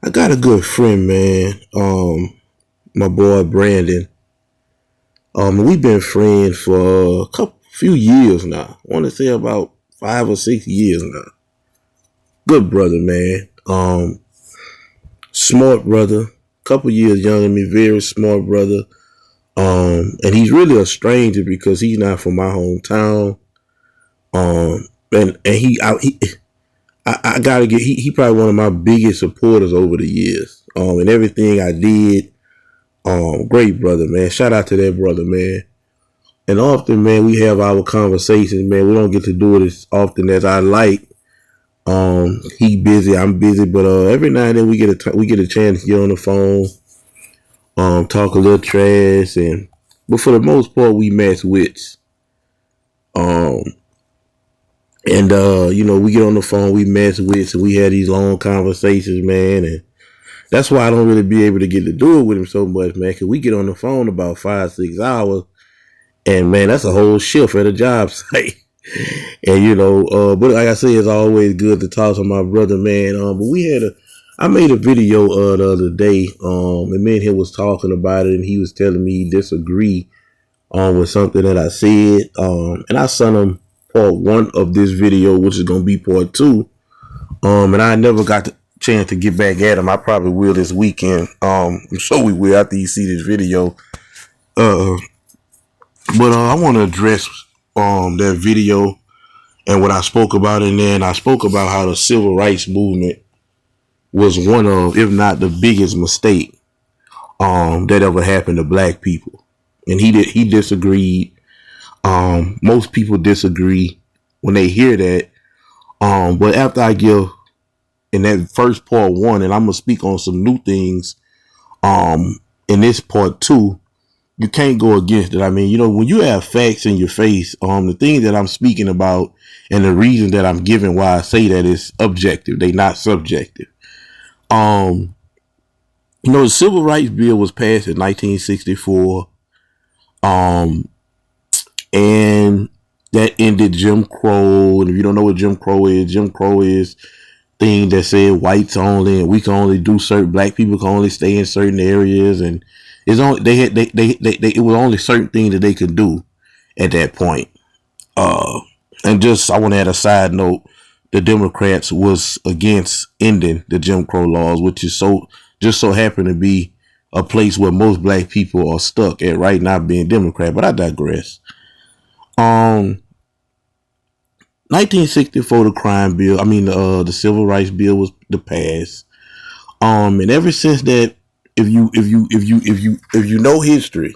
I got a good friend, man. My boy Brandon. We've been friends for few years now. I want to say about 5 or 6 years now. Good brother, man. Smart brother. Couple years younger than me. Very smart brother. And he's really a stranger because he's not from my hometown. And I gotta get. He probably one of my biggest supporters over the years. And everything I did. Great brother, man. Shout out to that brother, man. And often, man, we have our conversations, man. We don't get to do it as often as I like. He busy, I'm busy, but every now and then we get a chance to get on the phone, talk a little trash, but for the most part, we match wits. Um, we get on the phone, we match wits, and we had these long conversations, man. And that's why I don't really be able to get to do it with him so much, man. Cause we get on the phone about 5, 6 hours, and man, that's a whole shift at a job site. And but like I say, it's always good to talk to my brother, man. But I made a video the other day, and me and him was talking about it, and he was telling me he disagreed with something that I said, and I sent him part one of this video, which is gonna be part two, and I never got the chance to get back at him. I probably will this weekend. I'm sure we will after you see this video. Uh, but I want to address that video and what I spoke about in there, and I spoke about how the civil rights movement was one of, if not the biggest mistake that ever happened to black people. And he disagreed. Most people disagree when they hear that. But after I give in that first part one, and I'm gonna speak on some new things in this part two, you can't go against it. I mean, when you have facts in your face, the things that I'm speaking about and the reason that I'm giving why I say that is objective. They not subjective. Um, the Civil Rights Bill was passed in 1964. Um, and that ended Jim Crow. And if you don't know what Jim Crow is thing that said whites only, and we can only do certain, black people can only stay in certain areas, and it's only it was only certain things that they could do at that point. And just I want to add a side note: the Democrats was against ending the Jim Crow laws, which is just so happened to be a place where most black people are stuck at right now, being Democrat. But I digress. 1964, the crime bill. I mean, the civil rights bill was the pass. And ever since that, if you know history,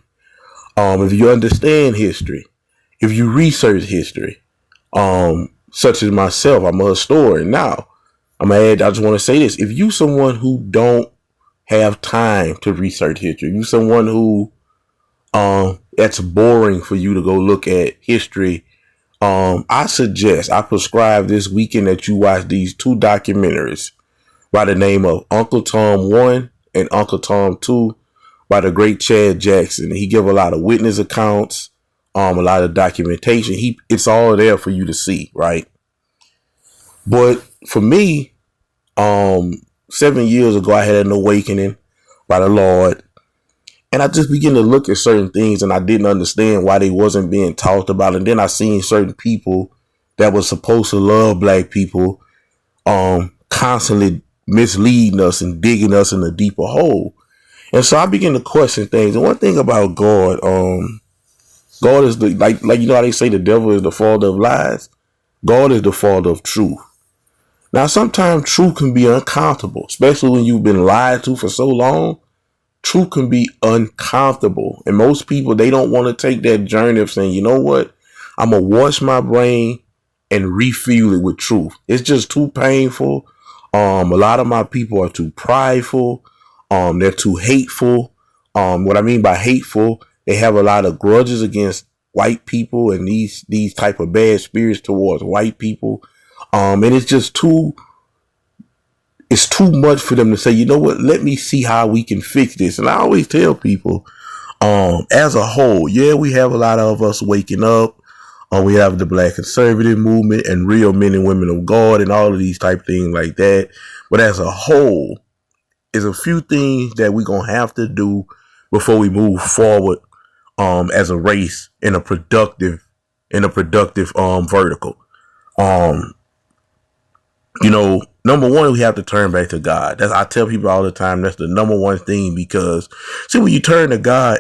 if you understand history, if you research history, such as myself, I'm a historian now. I just want to say this: if you someone who don't have time to research history, you someone who that's boring for you to go look at history, I prescribe this weekend that you watch these two documentaries by the name of Uncle Tom 1 and Uncle Tom 2 by the great Chad Jackson. He give a lot of witness accounts, a lot of documentation. It's all there for you to see, right? But for me, 7 years ago, I had an awakening by the Lord. And I just began to look at certain things, and I didn't understand why they wasn't being talked about. And then I seen certain people that was supposed to love black people, constantly misleading us and digging us in a deeper hole. And so I began to question things. And one thing about God, God is like how they say the devil is the father of lies. God is the father of truth. Now, sometimes truth can be uncomfortable, especially when you've been lied to for so long. Truth can be uncomfortable. And most people, they don't want to take that journey of saying, you know what? I'm going to wash my brain and refuel it with truth. It's just too painful. A lot of my people are too prideful. They're too hateful. What I mean by hateful, they have a lot of grudges against white people and these type of bad spirits towards white people. And it's too much for them to say, you know what, let me see how we can fix this. And I always tell people, as a whole, yeah, we have a lot of us waking up. We have the black conservative movement and real men and women of God and all of these type things like that. But as a whole, is a few things that we're gonna have to do before we move forward as a race in a productive vertical. Um, number one, we have to turn back to God. I tell people all the time, that's the number one thing, because see, when you turn to God,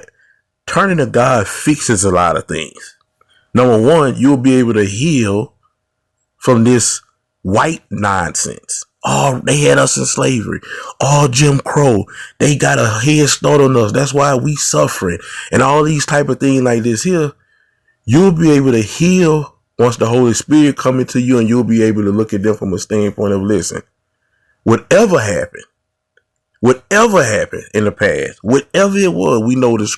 turning to God fixes a lot of things. Number one, you'll be able to heal from this white nonsense. Oh, they had us in slavery. Oh, Jim Crow. They got a head start on us. That's why we suffering. And all these type of things like this here. You'll be able to heal once the Holy Spirit come into you, and you'll be able to look at them from a standpoint of, listen, whatever happened in the past, whatever it was, we know this,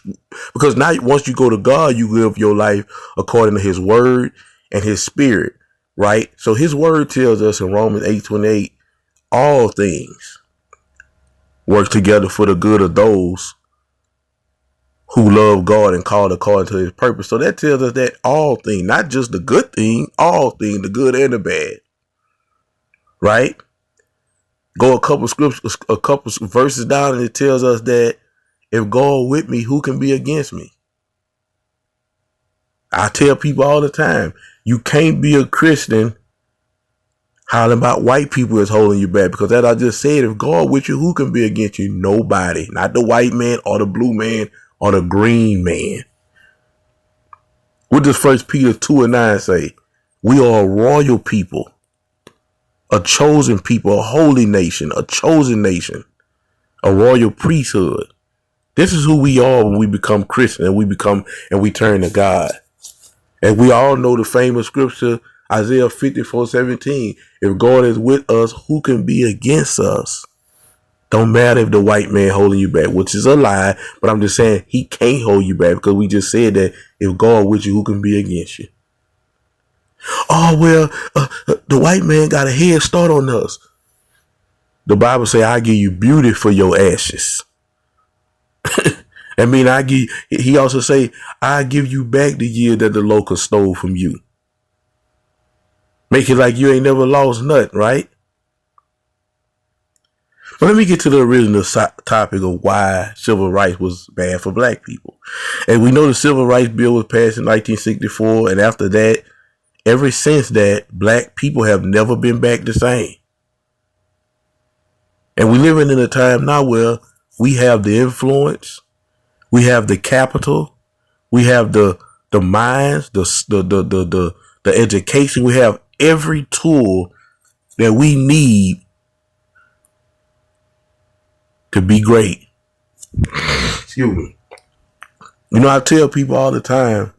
because now once you go to God, you live your life according to his word and his spirit, right? So his word tells us in Romans 8:28, all things work together for the good of those who love God and called according to his purpose. So that tells us that all things, not just the good thing, all things, the good and the bad, right? Go a couple verses down, and it tells us that if God with me, who can be against me? I tell people all the time, you can't be a Christian hollering about white people is holding you back, because as I just said, if God with you, who can be against you? Nobody. Not the white man or the blue man or the green man. What does 1 Peter 2:9 say? We are a royal people, a chosen people, a holy nation, a chosen nation, a royal priesthood. This is who we are when we become Christian and we turn to God. And we all know the famous scripture, Isaiah 54:17. If God is with us, who can be against us? Don't matter if the white man holding you back, which is a lie, but I'm just saying he can't hold you back, because we just said that if God with you, who can be against you? Oh, well, the white man got a head start on us. The Bible say, I give you beauty for your ashes. He also say, I give you back the year that the locust stole from you. Make it like you ain't never lost nothing, right? But let me get to the original topic of why civil rights was bad for black people. And we know the Civil Rights Bill was passed in 1964. And after that, ever since that, black people have never been back the same. And we're living in a time now where we have the influence, we have the capital, we have the minds, the education. We have every tool that we need to be great. Excuse me. I tell people all the time,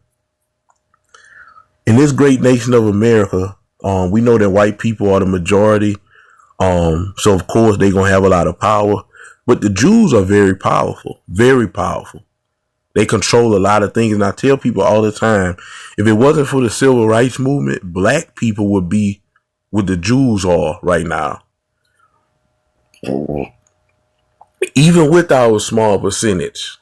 in this great nation of America, we know that white people are the majority. So of course they're going to have a lot of power, but the Jews are very powerful, very powerful. They control a lot of things. And I tell people all the time, if it wasn't for the civil rights movement, black people would be what the Jews are right now. Even with our small percentage,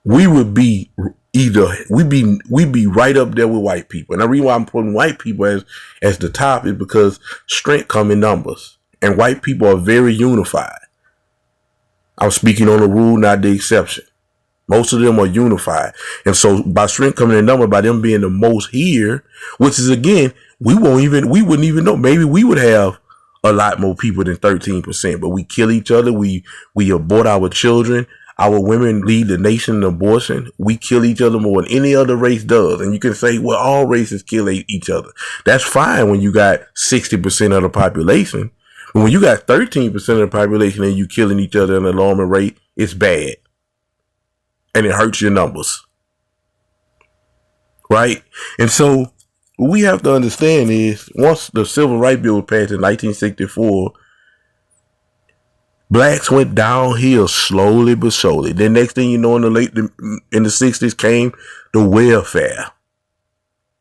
we would be we'd be right up there with white people. And the reason why I'm putting white people as the top is because strength come in numbers, and white people are very unified. I'm speaking on the rule, not the exception. Most of them are unified. And so by strength coming in number, by them being the most here, which is, again, we wouldn't even know. Maybe we would have a lot more people than 13%, but we kill each other. We abort our children. Our women lead the nation in abortion. We kill each other more than any other race does. And you can say, well, all races kill each other. That's fine when you got 60% of the population. But when you got 13% of the population and you killing each other at an alarming rate, it's bad. And it hurts your numbers. Right? And so what we have to understand is, once the Civil Rights Bill was passed in 1964, blacks went downhill slowly but surely. The next thing you know, in the 60s came the welfare,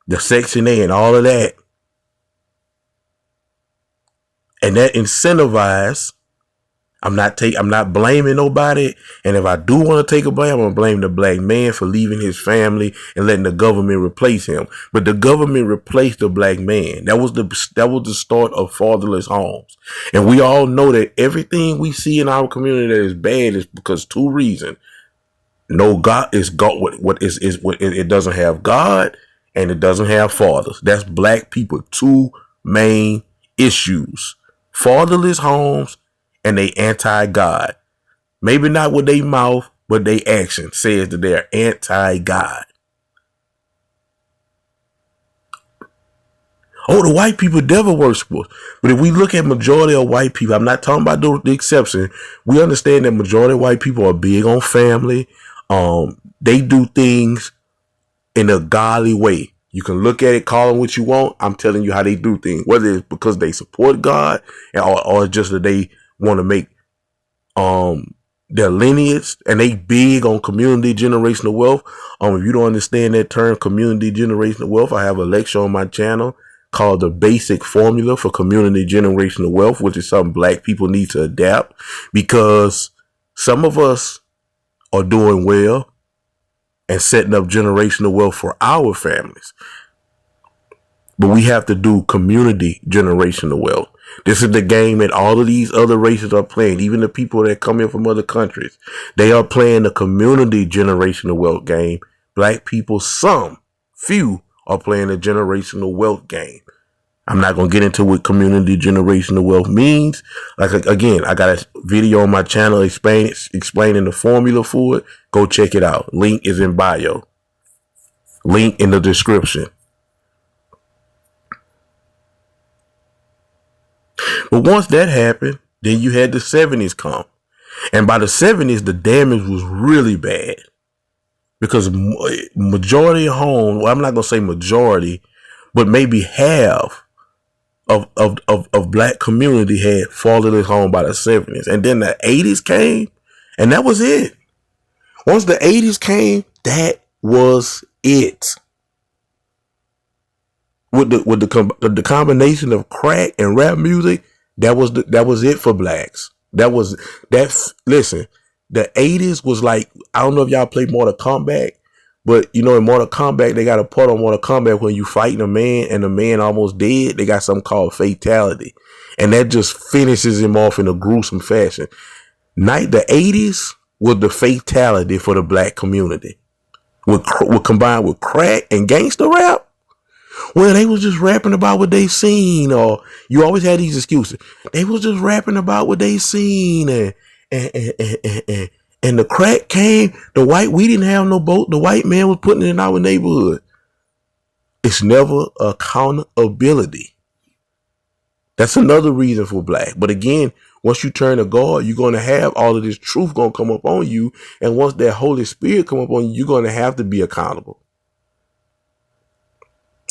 the Section A and all of that. And that incentivized I'm not blaming nobody. And if I do want to take a blame, I'm gonna blame the black man for leaving his family and letting the government replace him. But the government replaced the black man. That was the start of fatherless homes. And we all know that everything we see in our community that is bad is because two reasons. No, God is God. What is what it doesn't have God and it doesn't have fathers. That's black people two main issues: fatherless homes and they anti-God. Maybe not with their mouth, but their action says that they're anti-God. Oh, the white people devil worship us. But if we look at majority of white people, I'm not talking about the exception. We understand that majority of white people are big on family. They do things in a godly way. You can look at it, call them what you want. I'm telling you how they do things, whether it's because they support God or just that they want to make their lineage, and they big on community generational wealth. If you don't understand that term, community generational wealth, I have a lecture on my channel called The Basic Formula for Community Generational Wealth, which is something black people need to adapt, because some of us are doing well and setting up generational wealth for our families. But we have to do community generational wealth. This is the game that all of these other races are playing. Even the people that come in from other countries, they are playing the community generational wealth game. Black people, few are playing the generational wealth game. I'm not going to get into what community generational wealth means. Like, again, I got a video on my channel explaining the formula for it. Go check it out. Link is in bio. Link in the description. But once that happened, then you had the 70s come. And by the 70s, the damage was really bad. Because majority of homes, well, I'm not going to say majority, but maybe half of black community had fallen at home by the 70s. And then the 80s came, and that was it. Once the 80s came, that was it. With the combination of crack and rap music, that was it for blacks. Listen, the 80s was like, I don't know if y'all play Mortal Kombat, but you know, in Mortal Kombat, they got a part on Mortal Kombat when you fighting a man and the man almost dead, they got something called fatality. And that just finishes him off in a gruesome fashion. The 80s was the fatality for the black community. With combined with crack and gangster rap. Well, they was just rapping about what they seen, or you always had these excuses. They was just rapping about what they seen, and the crack came. We didn't have no boat. The white man was putting it in our neighborhood. It's never accountability. That's another reason for black. But again, once you turn to God, you're going to have all of this truth going to come up on you. And once that Holy Spirit come up on you, you're going to have to be accountable.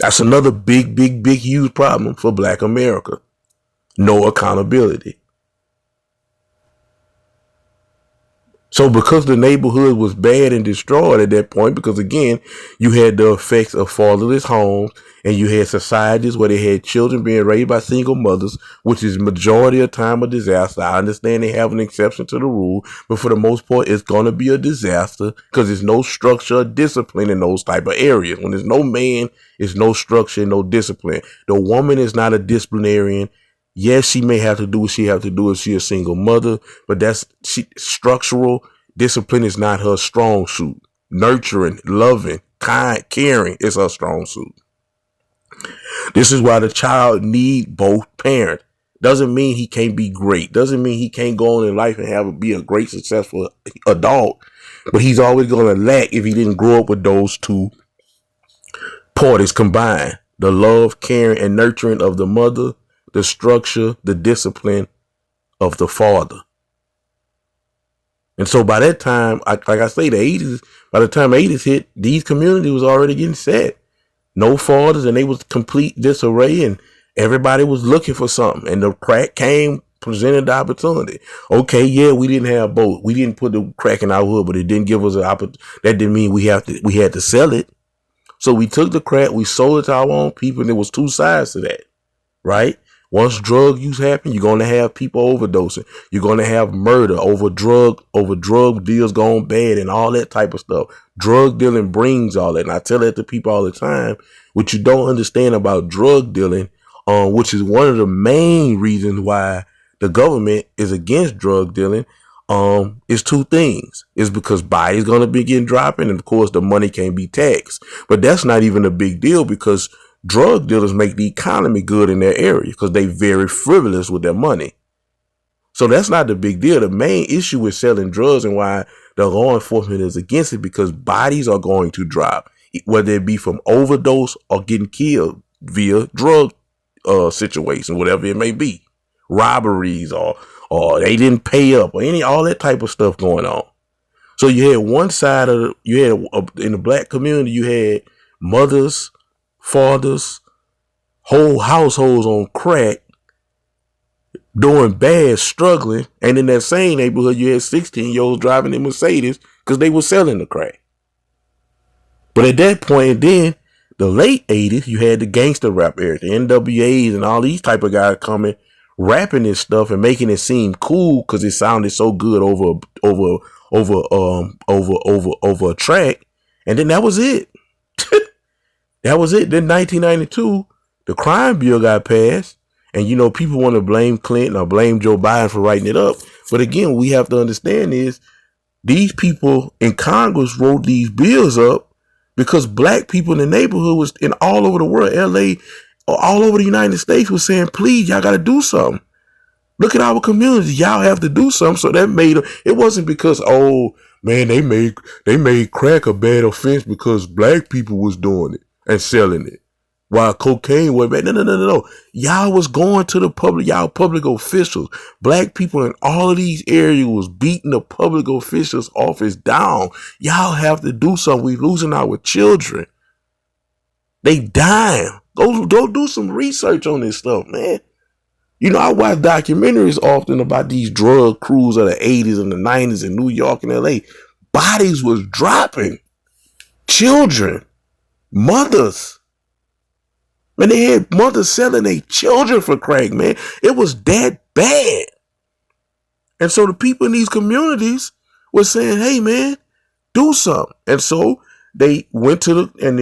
That's another big, huge problem for black America. No accountability. So because the neighborhood was bad and destroyed at that point, because again, you had the effects of fatherless homes, and you had societies where they had children being raised by single mothers, which is majority of time a disaster. I understand they have an exception to the rule, but for the most part, it's going to be a disaster because there's no structure or discipline in those type of areas. When there's no man, there's no structure, no discipline. The woman is not a disciplinarian. Yes, she may have to do what she have to do if she's a single mother, but structural discipline is not her strong suit. Nurturing, loving, kind, caring is her strong suit. This is why the child need both parents. Doesn't mean he can't be great. Doesn't mean he can't go on in life and be a great, successful adult. But he's always going to lack if he didn't grow up with those two parties combined. The love, caring, and nurturing of the mother, the structure, the discipline of the father. And so by that time, like I say, by the time the 80s hit, these communities was already getting set. No fathers, and they was complete disarray, and everybody was looking for something. And the crack came, presented the opportunity. Okay, yeah, we didn't have both. We didn't put the crack in our hood, but it didn't give us an opportunity. That didn't mean we had to sell it. So we took the crack, we sold it to our own people, and there was two sides to that, right? Once drug use happen, you're gonna have people overdosing. You're gonna have murder over drug deals gone bad and all that type of stuff. Drug dealing brings all that. And I tell that to people all the time. What you don't understand about drug dealing, which is one of the main reasons why the government is against drug dealing, is two things. It's because bodies gonna begin dropping, and of course the money can't be taxed. But that's not even a big deal because drug dealers make the economy good in their area because they very frivolous with their money. So that's not the big deal. The main issue with selling drugs and why the law enforcement is against it, because bodies are going to drop, whether it be from overdose or getting killed via drug situation, whatever it may be, robberies or they didn't pay up or all that type of stuff going on. So you had one side of in the black community, you had mothers, fathers, whole households on crack, doing bad, struggling, and in that same neighborhood, you had 16-year-olds driving in Mercedes because they were selling the crack. But at that point, then the late 80s, you had the gangster rap era, the NWAs and all these type of guys coming, rapping this stuff and making it seem cool because it sounded so good over a track, and then that was it. That was it. Then 1992, the crime bill got passed. And, people want to blame Clinton or blame Joe Biden for writing it up. But again, what we have to understand is these people in Congress wrote these bills up because black people in the neighborhood was in all over the world, LA, or all over the United States was saying, please, y'all got to do something. Look at our community. Y'all have to do something. So that made it wasn't because, oh man, they made crack a bad offense because black people was doing it and selling it, while cocaine was bad. No. Y'all was going to the public, y'all public officials. Black people in all of these areas was beating the public officials' office down. Y'all have to do something. We losing our children. They dying. Go do some research on this stuff, man. I watch documentaries often about these drug crews of the 80s and the 90s in New York and LA. Bodies was dropping. Children. Mothers. Man, they had mothers selling their children for crack, man. It was that bad. And so the people in these communities were saying, hey, man, do something. And so they went to and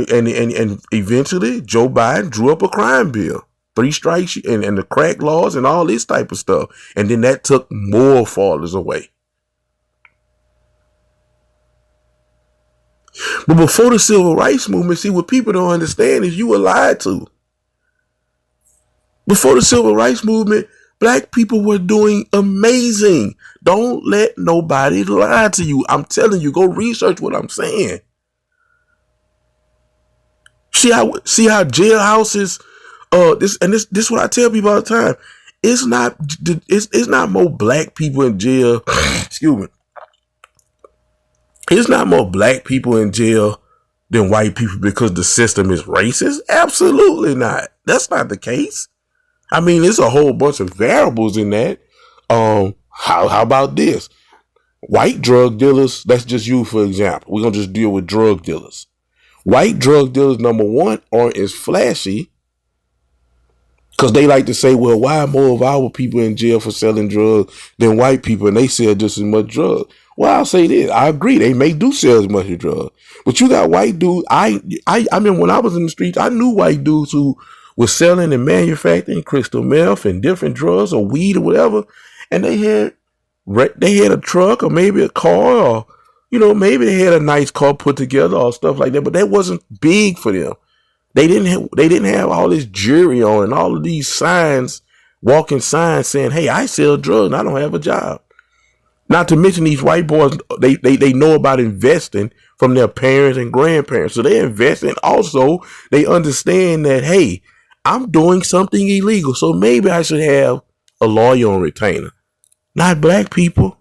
eventually Joe Biden drew up a crime bill. 3 strikes and the crack laws and all this type of stuff. And then that took more fathers away. But before the civil rights movement, see, what people don't understand is you were lied to. Before the civil rights movement, black people were doing amazing. Don't let nobody lie to you. I'm telling you, go research what I'm saying. See how jailhouses, this is what I tell people all the time. It's not more black people in jail. Excuse me. It's not more black people in jail than white people because the system is racist. Absolutely not. That's not the case. I mean, there's a whole bunch of variables in that. How about this? White drug dealers, let's just use for example. We're going to just deal with drug dealers. White drug dealers, number one, aren't as flashy because they like to say, well, why are more of our people in jail for selling drugs than white people and they sell just as much drugs? Well, I'll say this. I agree. They may do sell as much drugs. But you got white dudes. I mean, when I was in the streets, I knew white dudes who were selling and manufacturing crystal meth and different drugs or weed or whatever. And they had a truck or maybe a car or, maybe they had a nice car put together or stuff like that. But that wasn't big for them. They didn't have all this jewelry on and all of these signs, walking signs saying, hey, I sell drugs and I don't have a job. Not to mention these white boys, they know about investing from their parents and grandparents. So they invest, and also they understand that, hey, I'm doing something illegal. So maybe I should have a lawyer on retainer. Not black people.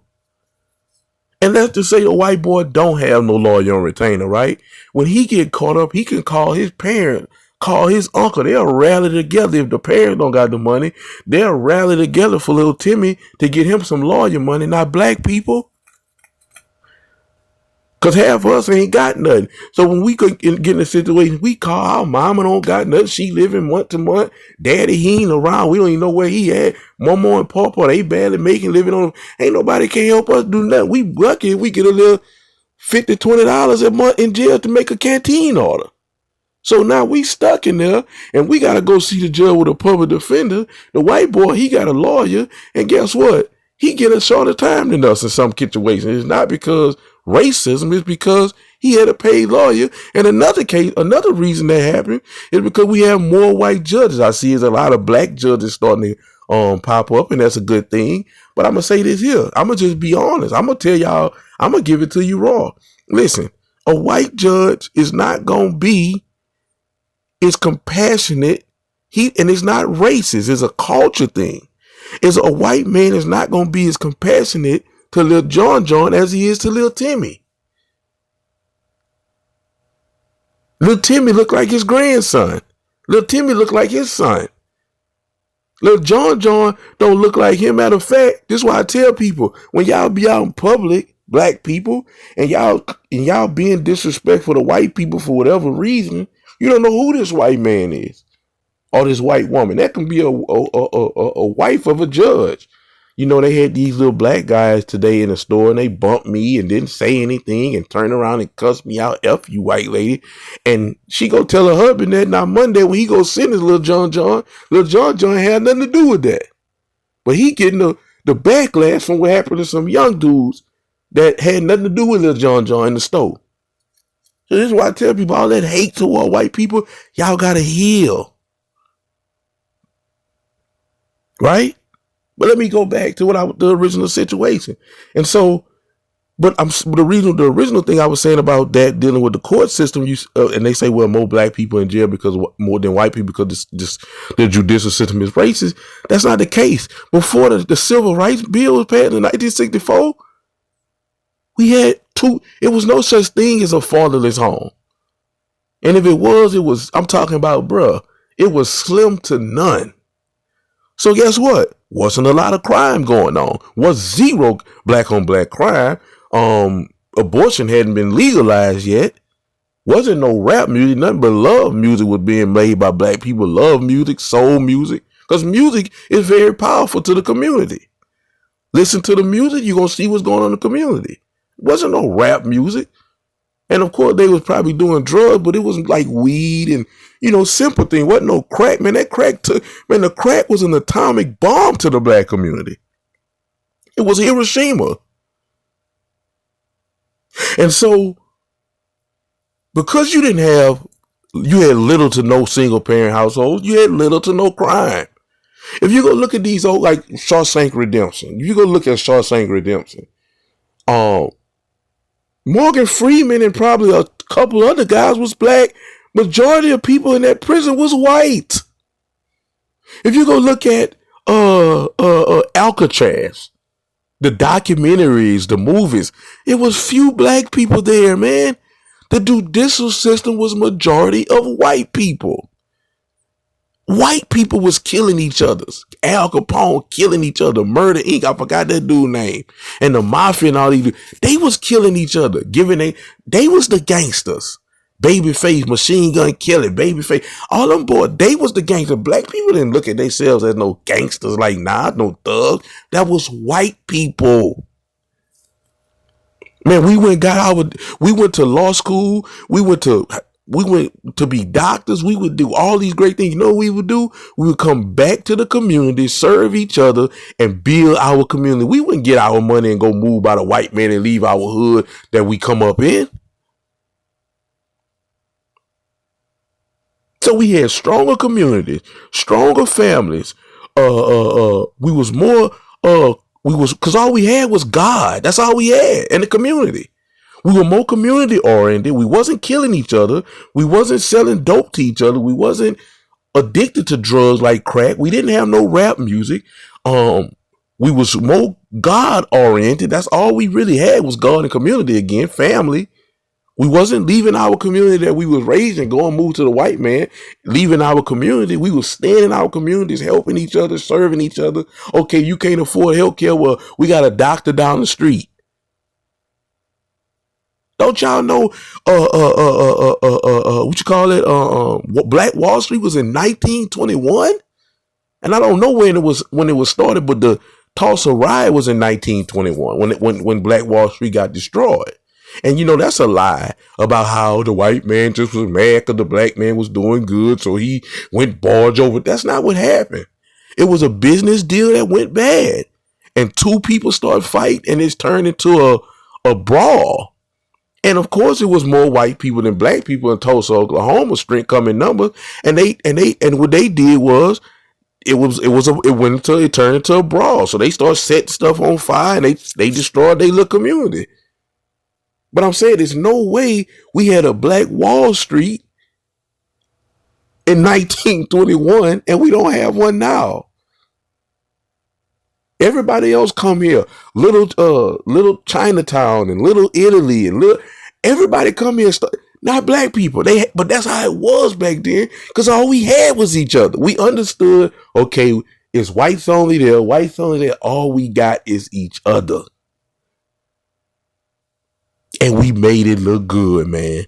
And let's just say a white boy don't have no lawyer on retainer, right? When he get caught up, he can call his parent, call his uncle. They'll rally together. If the parents don't got the money, they'll rally together for little Timmy to get him some lawyer money. Not black people. Cause half of us ain't got nothing. So when we could get in a situation, we call our mama don't got nothing. She living month to month. Daddy, he ain't around. We don't even know where he at. Mama and Papa, they barely making living on. Ain't nobody can help us do nothing. We lucky if we get a little $50, $20 a month in jail to make a canteen order. So now we stuck in there and we got to go see the judge with a public defender. The white boy, he got a lawyer. And guess what? He get a shorter time than us in some situations. It's not because racism, it's because he had a paid lawyer. And another reason that happened is because we have more white judges. I see there's a lot of black judges starting to pop up, and that's a good thing. But I'm going to say this here. I'm going to just be honest. I'm going to tell y'all, I'm going to give it to you raw. Listen, a white judge is not going to be is compassionate. And it's not racist. It's a culture thing. It's a white man is not going to be as compassionate to little John as he is to little Timmy. Little Timmy look like his grandson. Little Timmy look like his son. Little John don't look like him. Matter of fact, this is why I tell people, when y'all be out in public, black people, and y'all being disrespectful to white people for whatever reason, you don't know who this white man is or this white woman. That can be a wife of a judge. You know, they had these little black guys today in the store and they bumped me and didn't say anything and turned around and cussed me out. F you, white lady. And she go tell her husband that now Monday when he go sentence little John had nothing to do with that. But he getting the backlash from what happened to some young dudes that had nothing to do with little John in the store. So this is why I tell people all that hate toward white people, y'all gotta heal. Right? But let me go back to the original situation. And so, the original thing I was saying about that dealing with the court system, and they say, well, more black people in jail because more than white people because the judicial system is racist. That's not the case. Before the Civil Rights Bill was passed in 1964, we had it was no such thing as a fatherless home. And if it was, I'm talking about, bruh, it was slim to none. So guess what? Wasn't a lot of crime going on. Was zero black on black crime. Abortion hadn't been legalized yet. Wasn't no rap music, nothing but love music was being made by black people. Love music, soul music. Because music is very powerful to the community. Listen to the music, you're going to see what's going on in the community. Wasn't no rap music. And of course, they was probably doing drugs, but it wasn't like weed and, simple thing. Wasn't no crack, man. The crack was an atomic bomb to the black community. It was Hiroshima. And so, because you had little to no single parent households, you had little to no crime. If you go look at these old, like Shawshank Redemption, Morgan Freeman and probably a couple other guys was black. Majority of people in that prison was white. If you go look at Alcatraz, the documentaries, the movies, it was few black people there, man. The judicial system was majority of white people. White people was killing each other. Al Capone killing each other. Murder Inc. I forgot that dude's name. And the mafia and all these dudes. They was killing each other. They was the gangsters. Babyface, Machine Gun Kelly, Babyface. All them boys, they was the gangsters. Black people didn't look at themselves as no gangsters like no thugs. That was white people. Man, we went to law school. We went to be doctors. We would do all these great things. You know what we would do? We would come back to the community, serve each other, and build our community. We wouldn't get our money and go move by the white man and leave our hood that we come up in. So we had stronger communities, stronger families. Because all we had was God. That's all we had in the community. We were more community oriented. We wasn't killing each other. We wasn't selling dope to each other. We wasn't addicted to drugs like crack. We didn't have no rap music. We was more God oriented. That's all we really had was God and community again, family. We wasn't leaving our community that we was raised in, going move to the white man, leaving our community. We was staying in our communities, helping each other, serving each other. Okay, you can't afford healthcare. Well, we got a doctor down the street. Don't y'all know what you call it? Black Wall Street was in 1921, and I don't know when it was started, but the Tulsa riot was in 1921 when Black Wall Street got destroyed. And that's a lie about how the white man just was mad because the black man was doing good, so he went barge over. That's not what happened. It was a business deal that went bad, and two people started fighting, and it's turned into a brawl. And of course, it was more white people than black people in Tulsa, Oklahoma, strength come in numbers. And what they did was it turned into a brawl. So they started setting stuff on fire and they destroyed their little community. But I'm saying there's no way we had a Black Wall Street in 1921 and we don't have one now. Everybody else come here, little Chinatown and little Italy and everybody come here. Not black people. But that's how it was back then, because all we had was each other. We understood. Okay, it's whites only there, whites only there. All we got is each other, and we made it look good, man.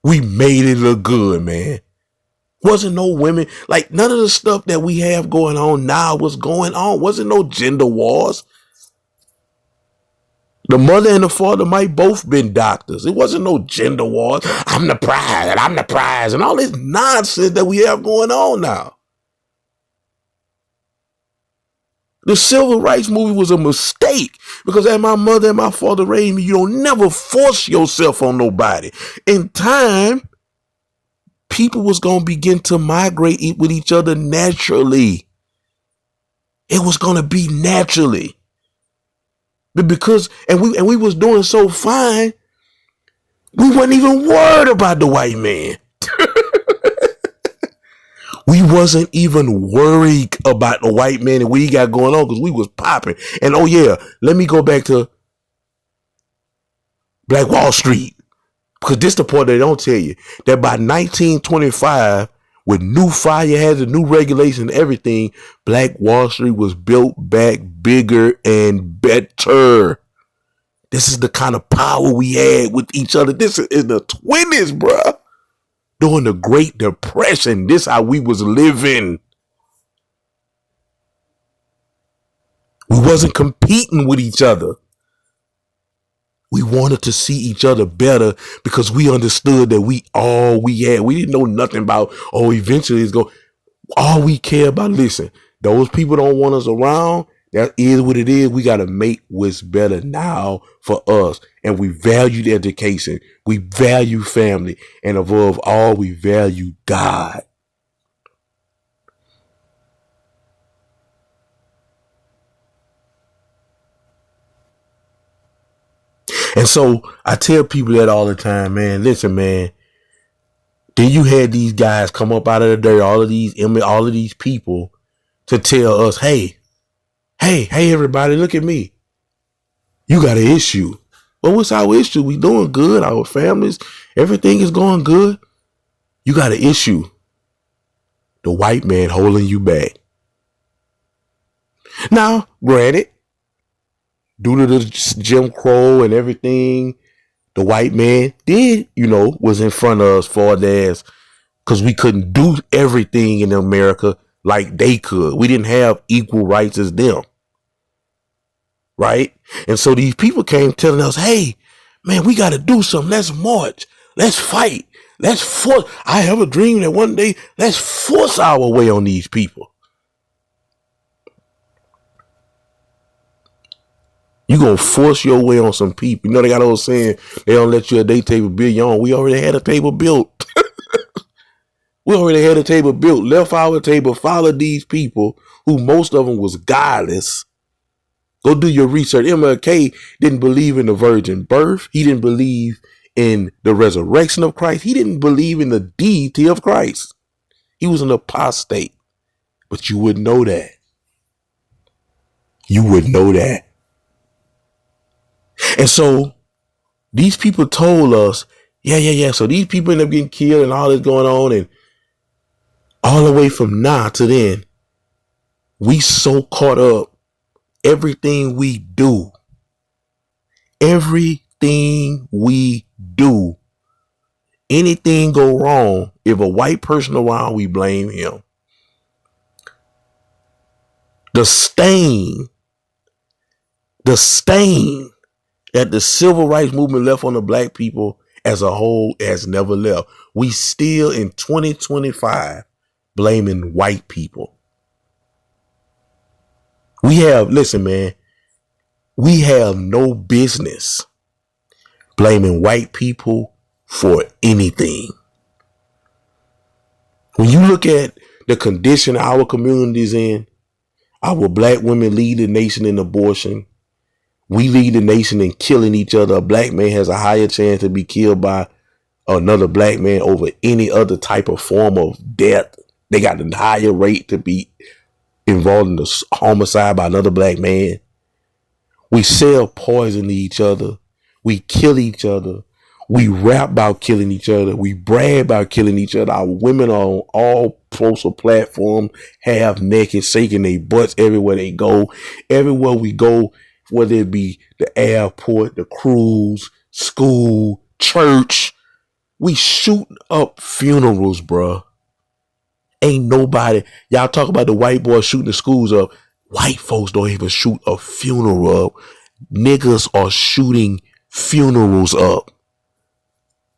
We made it look good, man. Wasn't no women, like none of the stuff that we have going on now was going on. Wasn't no gender wars. The mother and the father might both been doctors. It wasn't no gender wars. I'm the prize and I'm the prize and all this nonsense that we have going on now. The civil rights movement was a mistake because as my mother and my father raised me, you don't never force yourself on nobody. In time, people was going to begin to migrate with each other naturally. It was going to be naturally. Because we was doing so fine, we wasn't even worried about the white man. We wasn't even worried about the white man and what he got going on because we was popping. And oh yeah, let me go back to Black Wall Street, because this the part they don't tell you, that by 1925, with new fire hazard, new regulations and everything, Black Wall Street was built back bigger and better. This is the kind of power we had with each other. This is the 20s, bruh. During the Great Depression, this how we was living. We wasn't competing with each other. We wanted to see each other better because we understood that we had. We didn't know nothing about, eventually it's going. All we care about, listen, those people don't want us around. That is what it is. We got to make what's better now for us. And we value education. We value family. And above all, we value God. And so I tell people that all the time, man. Listen, man. Then you had these guys come up out of the dirt, all of these people, to tell us, hey, everybody, look at me. You got an issue. Well, what's our issue? We doing good. Our families, everything is going good. You got an issue. The white man holding you back. Now, granted, due to the Jim Crow and everything, the white man did, was in front of us for as, because we couldn't do everything in America like they could. We didn't have equal rights as them. Right? And so these people came telling us, hey, man, we got to do something. Let's march. Let's fight. Let's force. I have a dream that one day, let's force our way on these people. You going to force your way on some people. They got old saying, they don't let you a day table build your own. We already had a table built. We already had a table built. Left our table, followed these people who most of them was godless. Go do your research. MLK didn't believe in the virgin birth. He didn't believe in the resurrection of Christ. He didn't believe in the deity of Christ. He was an apostate. But you wouldn't know that. You wouldn't know that. And so these people told us, yeah. So these people end up getting killed and all this going on. And all the way from now to then, we so caught up. Everything we do, every anything we do, anything go wrong, if a white person around, we blame him. The stain that the civil rights movement left on the black people as a whole has never left. We still in 2025 blaming white people. Listen, man, we have no business blaming white people for anything. When you look at the condition our communities in, our black women lead the nation in abortion. We lead the nation in killing each other. A black man has a higher chance to be killed by another black man over any other type of form of death. They got a higher rate to be involved in the homicide by another black man. We sell poison to each other. We kill each other. We rap about killing each other. We brag about killing each other. Our women are on all social platforms, half naked, shaking their butts everywhere they go. Everywhere we go, whether it be the airport, the cruise, school, church, we shooting up funerals, bruh. Ain't nobody. Y'all talk about the white boys shooting the schools up. White folks don't even shoot a funeral up. Niggas are shooting funerals up.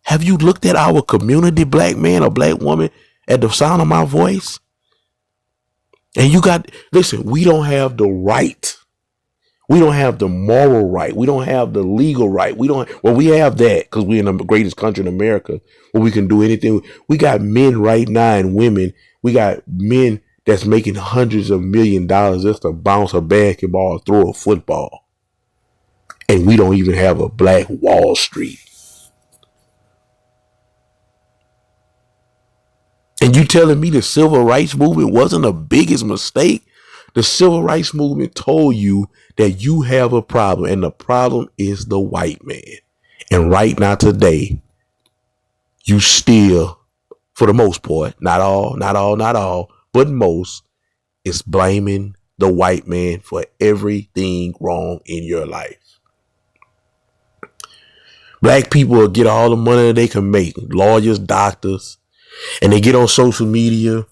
Have you looked at our community, black man or black woman, at the sound of my voice? And listen, we don't have the right. We don't have the moral right. We don't have the legal right. We have that because we're in the greatest country in America where we can do anything. We got men right now and women. We got men that's making hundreds of $millions just to bounce a basketball or throw a football. And we don't even have a black Wall Street. And you telling me the civil rights movement wasn't the biggest mistake? The civil rights movement told you that you have a problem, and the problem is the white man. And right now today, you still, for the most part, not all, but most, is blaming the white man for everything wrong in your life. Black people will get all the money they can make, lawyers, doctors, and they get on social media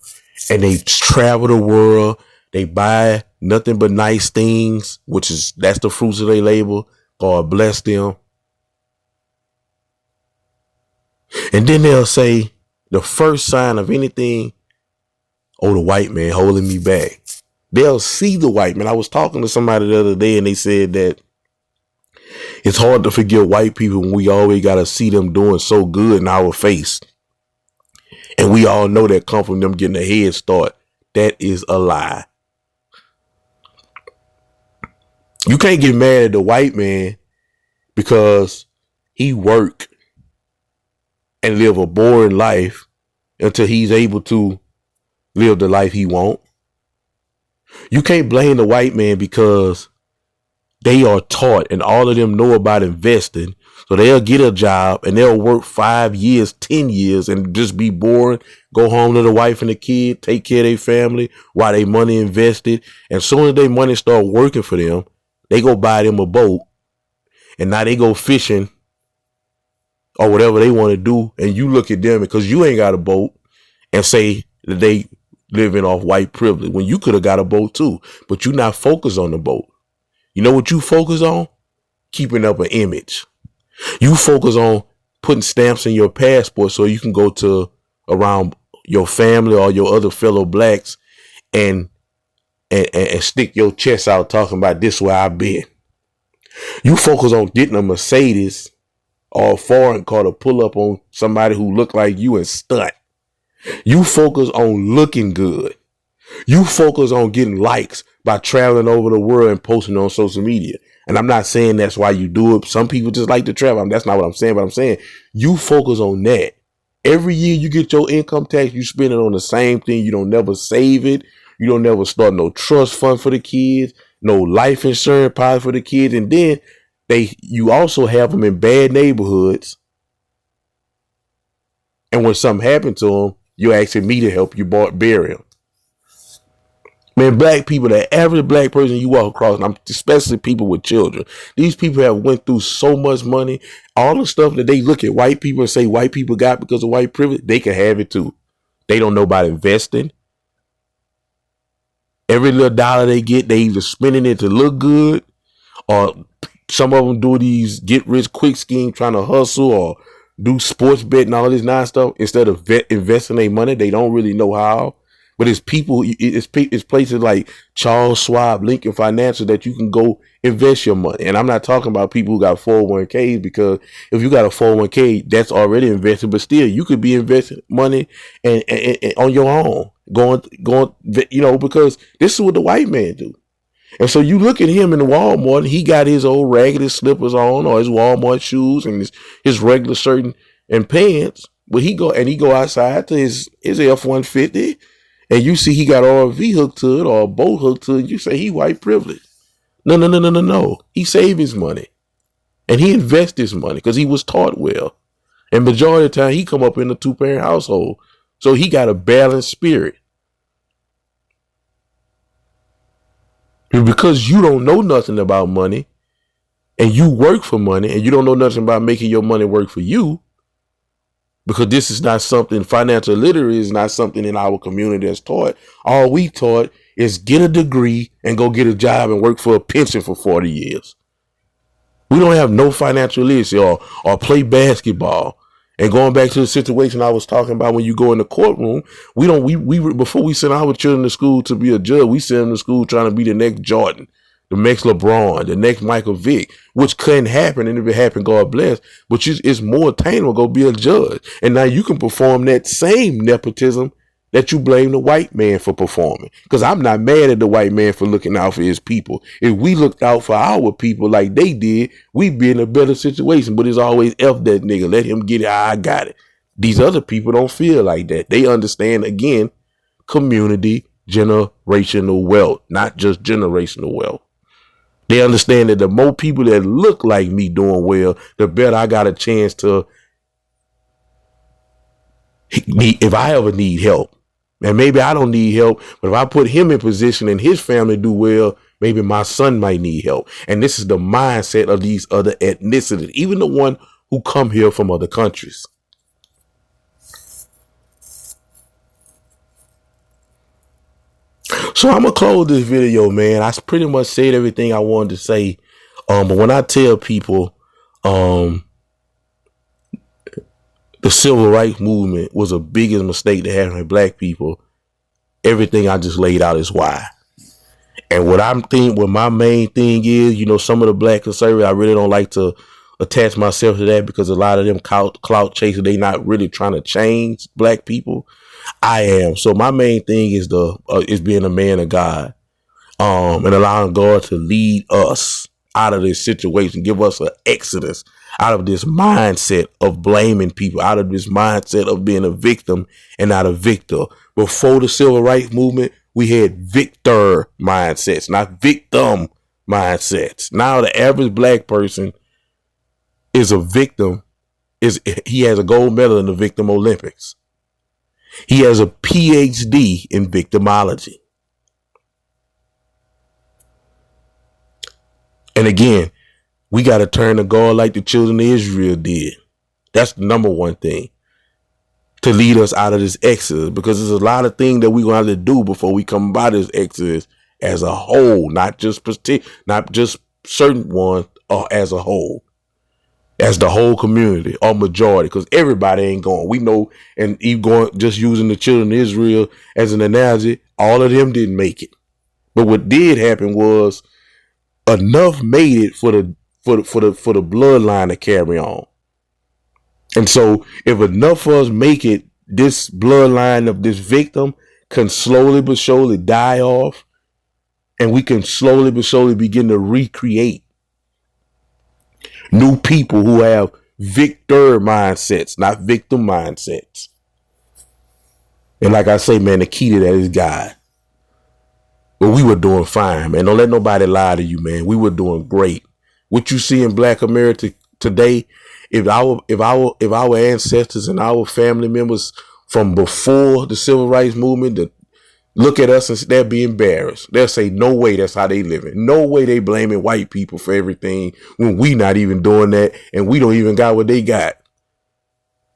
and they travel the world. They buy nothing but nice things, that's the fruits of their labor. God bless them. And then they'll say the first sign of anything, oh, the white man holding me back. They'll see the white man. I was talking to somebody the other day and they said that it's hard to forgive white people when we always got to see them doing so good in our face. And we all know that come from them getting a head start. That is a lie. You can't get mad at the white man because he work and live a boring life until he's able to live the life he want. You can't blame the white man because they are taught and all of them know about investing. So they'll get a job and they'll work 5 years, 10 years and just be boring, go home to the wife and the kid, take care of their family while they money invested. And as soon as their money start working for them, they go buy them a boat and now they go fishing or whatever they want to do. And you look at them because you ain't got a boat and say that they living off white privilege when you could have got a boat too, but you're not focused on the boat. You know what you focus on? Keeping up an image. You focus on putting stamps in your passport so you can go to around your family or your other fellow blacks and stick your chest out talking about this where I've been. You focus on getting a Mercedes or a foreign car to pull up on somebody who look like you and stunt. You focus on looking good. You focus on getting likes by traveling over the world and posting on social media. And I'm not saying that's why you do it. Some people just like to travel. That's not what I'm saying, but I'm saying you focus on that. Every year you get your income tax, you spend it on the same thing. You don't never save it. You don't never start no trust fund for the kids, no life insurance policy for the kids. And then you also have them in bad neighborhoods. And when something happened to them, you asking me to help you bury them. Man, black people, the average black person you walk across, and especially people with children, these people have went through so much money. All the stuff that they look at white people and say white people got because of white privilege, they can have it too. They don't know about investing. Every little dollar they get, they either spending it to look good, or some of them do these get rich quick schemes trying to hustle or do sports betting, all this non stuff. Instead of investing their money, they don't really know how. But it's people, it's places like Charles Schwab, Lincoln Financial that you can go invest your money. And I'm not talking about people who got 401ks, because if you got a 401k, that's already invested. But still, you could be investing money and on your own, going, because this is what the white man do. And so you look at him in the Walmart, and he got his old raggedy slippers on, or his Walmart shoes, and his regular shirt and pants. But he go outside to his F-150, and you see he got an RV hooked to it or a boat hooked to it. And you say he white privileged. No. He saved his money, and he invests his money because he was taught well. And majority of the time, he come up in a 2-parent household, so he got a balanced spirit. Because you don't know nothing about money, and you work for money, and you don't know nothing about making your money work for you, because this is not something, financial literacy is not something in our community that's taught. All we taught is get a degree and go get a job and work for a pension for 40 years. We don't have no financial literacy or play basketball. And going back to the situation I was talking about, when you go in the courtroom, we before we send our children to school to be a judge, we send them to school trying to be the next Jordan, the next LeBron, the next Michael Vick, which couldn't happen. And if it happened, God bless. But it's more attainable to go be a judge. And now you can perform that same nepotism that you blame the white man for performing. Because I'm not mad at the white man for looking out for his people. If we looked out for our people like they did, we'd be in a better situation. But it's always F that nigga. Let him get it. I got it. These other people don't feel like that. They understand, again, community, generational wealth, not just generational wealth. They understand that the more people that look like me doing well, the better I got a chance to, if I ever need help. And maybe I don't need help, but if I put him in position and his family do well, maybe my son might need help. And this is the mindset of these other ethnicities, even the one who come here from other countries. So I'm going to close this video, man. I pretty much said everything I wanted to say. But when I tell people, the civil rights movement was the biggest mistake to have in black people, everything I just laid out is why. And what my main thing is, some of the black conservatives, I really don't like to attach myself to that, because a lot of them clout chasers, they not really trying to change black people. I am. So my main thing is being a man of God, and allowing God to lead us out of this situation, give us an exodus out of this mindset of blaming people, out of this mindset of being a victim and not a victor. Before the civil rights movement, we had victor mindsets, not victim mindsets. Now the average black person is a victim. He has a gold medal in the Victim Olympics. He has a PhD in victimology. And again, we got to turn to God like the children of Israel did. That's the number one thing to lead us out of this exodus, because there's a lot of things that we're going to have to do before we come about this exodus as a whole, not just certain ones, or as a whole, as the whole community or majority, because everybody ain't going. We know, and even going, just using the children of Israel as an analogy, all of them didn't make it. But what did happen was enough made it for the bloodline to carry on. And so if enough of us make it, this bloodline of this victim can slowly but surely die off, and we can slowly but surely begin to recreate new people who have victor mindsets, not victim mindsets. And like I say, man, the key to that is God. But we were doing fine, man. Don't let nobody lie to you, man. We were doing great. What you see in Black America today, if our ancestors and our family members from before the civil rights movement, look at us and they'll be embarrassed. They'll say, no way that's how they living. No way they blaming white people for everything when we not even doing that and we don't even got what they got.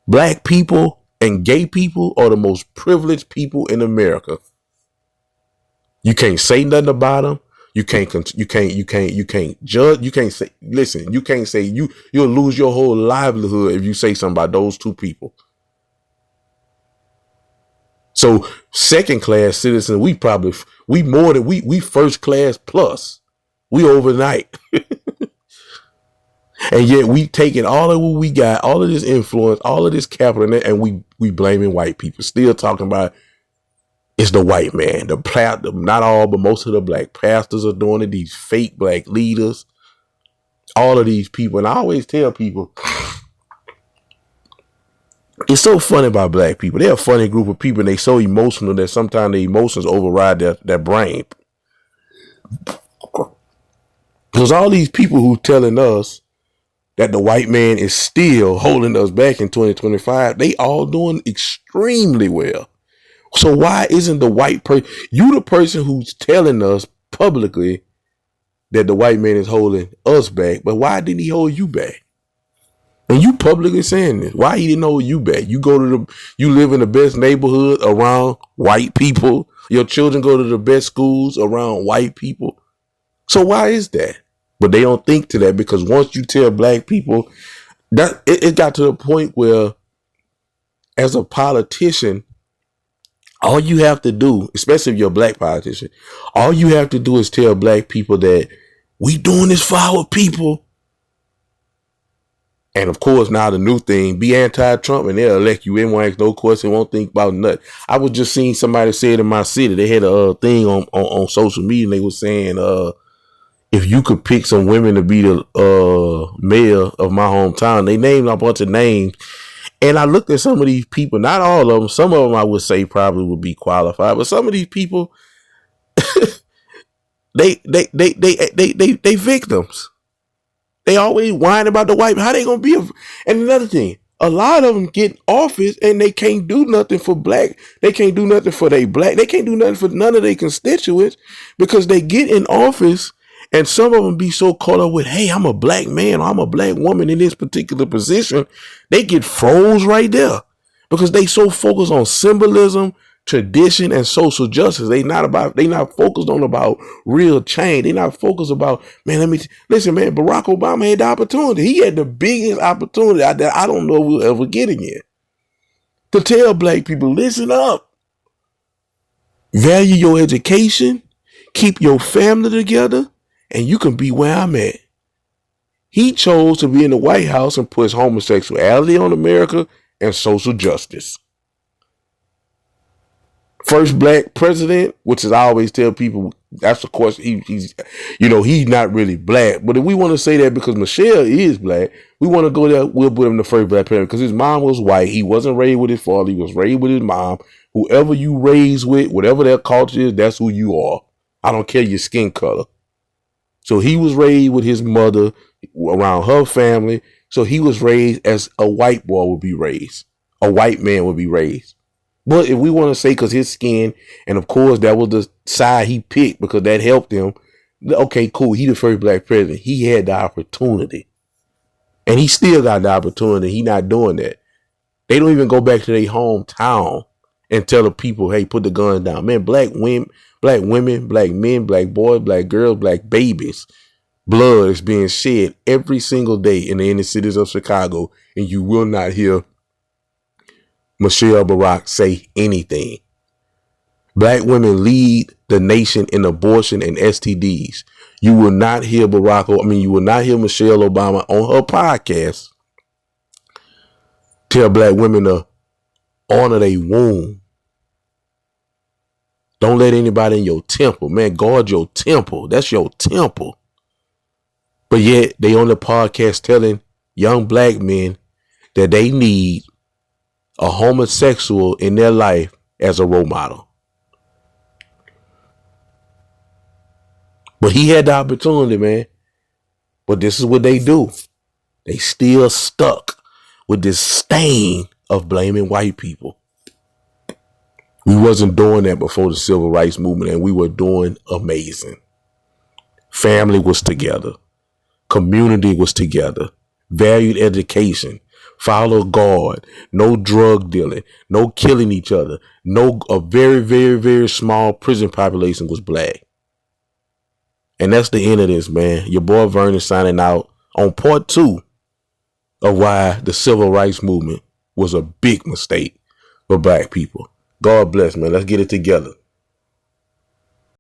Black people and gay people are the most privileged people in America. You can't say nothing about them. You can't judge. You can't say, listen, you can't say you'll lose your whole livelihood if you say something about those two people. So second class citizens, we first class plus. We overnight. And yet we taking all of what we got, all of this influence, all of this capital, and we blaming white people. Still talking about it's the white man. Not all, but most of the black pastors are doing it. These fake black leaders, all of these people. And I always tell people, it's so funny about black people. They're a funny group of people, and they so emotional that sometimes their emotions override their brain. Because all these people who telling us that the white man is still holding us back in 2025, they all doing extremely well. So why isn't the white person, you the person who's telling us publicly that the white man is holding us back, but why didn't he hold you back? And you publicly saying this. Why he didn't hold you back? You live in the best neighborhood around white people. Your children go to the best schools around white people. So why is that? But they don't think to that, because once you tell black people that it got to the point where as a politician, all you have to do, especially if you're a black politician, all you have to do is tell black people that we doing this for our people. And of course, now the new thing, be anti-Trump and they'll elect you in, won't ask no question, won't think about nothing. I was just seeing somebody say it in my city. They had a thing on social media, and they were saying, if you could pick some women to be the mayor of my hometown, they named a bunch of names. And I looked at some of these people, not all of them. Some of them I would say probably would be qualified, but some of these people, they victims. They always whine about the white. How they gonna be? And another thing, a lot of them get office and they can't do nothing for black. They can't do nothing for they black. They can't do nothing for none of their constituents, because they get in office and some of them be so caught up with, hey, I'm a black man, or I'm a black woman in this particular position. They get froze right there because they so focused on symbolism, tradition, and social justice. They not focused on about real change. They not focused about, man, listen, man, Barack Obama had the opportunity. He had the biggest opportunity that I don't know if we'll ever get again, to tell black people, listen up, value your education, keep your family together, and you can be where I'm at. He chose to be in the White House and push homosexuality on America and social justice. First black president, which is I always tell people, that's of course he's not really black. But if we want to say that because Michelle is black, we want to go there, we'll put him the first black president, because his mom was white. He wasn't raised with his father. He was raised with his mom. Whoever you raised with, whatever their culture is, that's who you are. I don't care your skin color. So he was raised with his mother around her family. So he was raised as a white boy would be raised. A white man would be raised. But if we want to say because his skin, and of course that was the side he picked because that helped him. Okay, cool. He the first black president. He had the opportunity. And he still got the opportunity. He not doing that. They don't even go back to their hometown and tell the people, hey, put the guns down. Man, black women, black men, black boys, black girls, black babies. Blood is being shed every single day in the inner cities of Chicago, and you will not hear Michelle Barack say anything. Black women lead the nation in abortion and STDs. You will not hear you will not hear Michelle Obama on her podcast tell black women to honor their womb. Don't let anybody in your temple. Man, guard your temple. That's your temple. But yet they on the podcast telling young black men that they need a homosexual in their life as a role model. But he had the opportunity, man. But this is what they do. They still stuck with this stain of blaming white people. We wasn't doing that before the civil rights movement, and we were doing amazing. Family was together. Community was together. Valued education. Follow God. No drug dealing. No killing each other. A very, very, very small prison population was black. And that's the end of this, man. Your boy Vernon signing out on part 2 of why the civil rights movement was a big mistake for black people. God bless, man. Let's get it together.